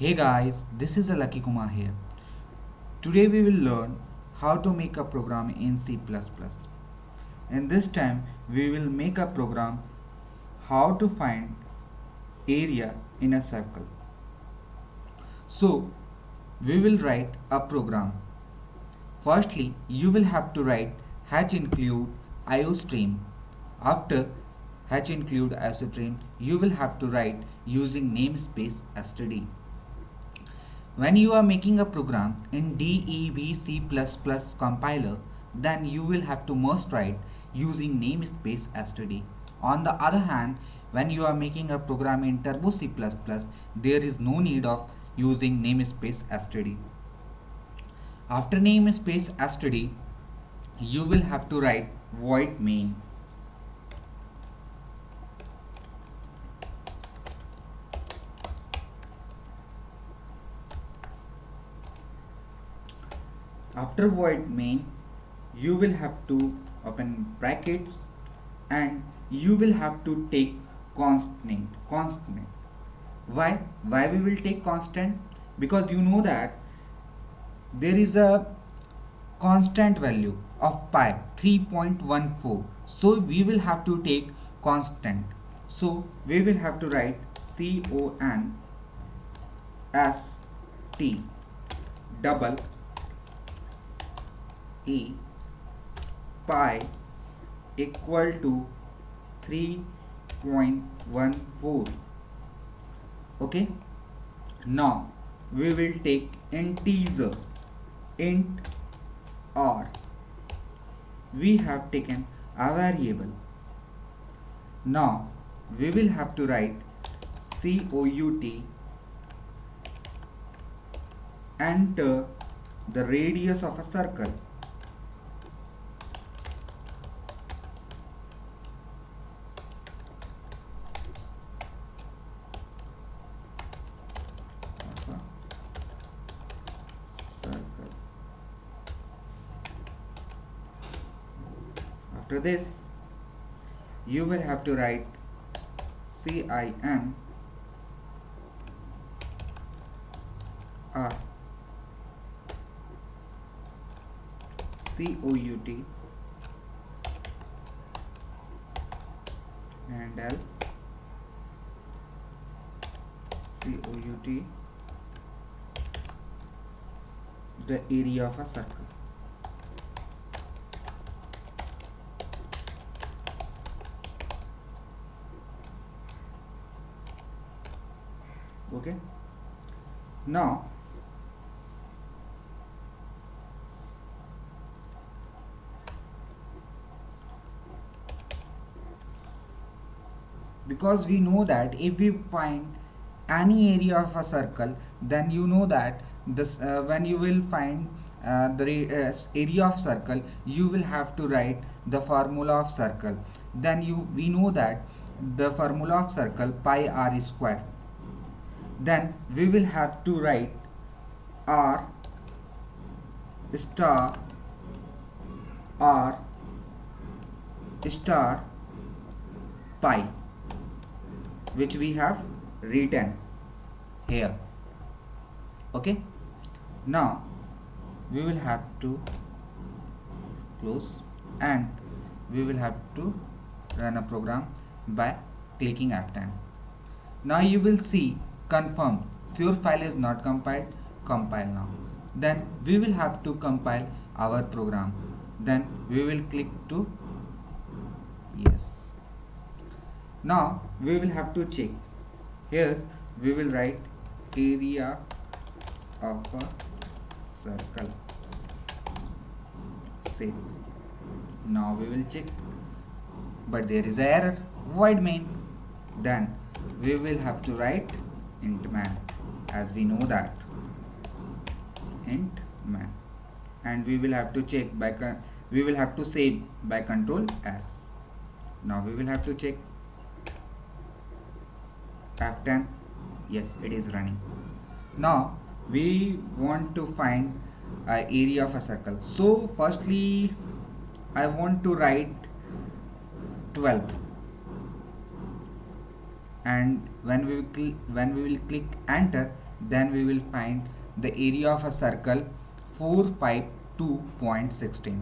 Hey guys, this is Lucky Kumar here. Today we will learn how to make a program in C++. In this time we will make a program how to find area in a circle. So we will write a program. Firstly, you will have to write hatch include iostream. After hatch include iostream, you will have to write using namespace std. When you are making a program in DEV C++ compiler, then you will have to must write using namespace std. On the other hand, when you are making a program in Turbo C++, there is no need of using namespace std. After namespace std, you will have to write void main. After void main, you will have to open brackets and you will have to take constant. Why we will take constant? Because you know that there is a constant value of pi 3.14, so we will have to take constant. So we will have to write const double e pi equal to 3.14. Okay, now we will take integer int r. We have taken a variable. Now we will have to write cout enter the radius of a circle. After this, you will have to write cin r cout and l cout the area of a circle. Okay, now because we know that if we find any area of a circle, then you know that this when you will find area of circle, you will have to write the formula of circle. Then we know that the formula of circle pi r square. Then we will have to write r star r star pi, which we have written here. Okay, now we will have to close and we will have to run a program by clicking F10. Now you will see confirm your file is not compiled. Compile now. Then we will have to compile our program. Then we will click to yes. Now we will have to check. Here we will write area of a circle. Save. Now we will check, but there is an error, void main. Then we will have to write int man, as we know that int man, and we will have to check by we will have to save by control s. Now we will have to check F10. Yes, it is running. Now we want to find area of a circle. So firstly I want to write 12, and when we will click enter, then we will find the area of a circle 452.16.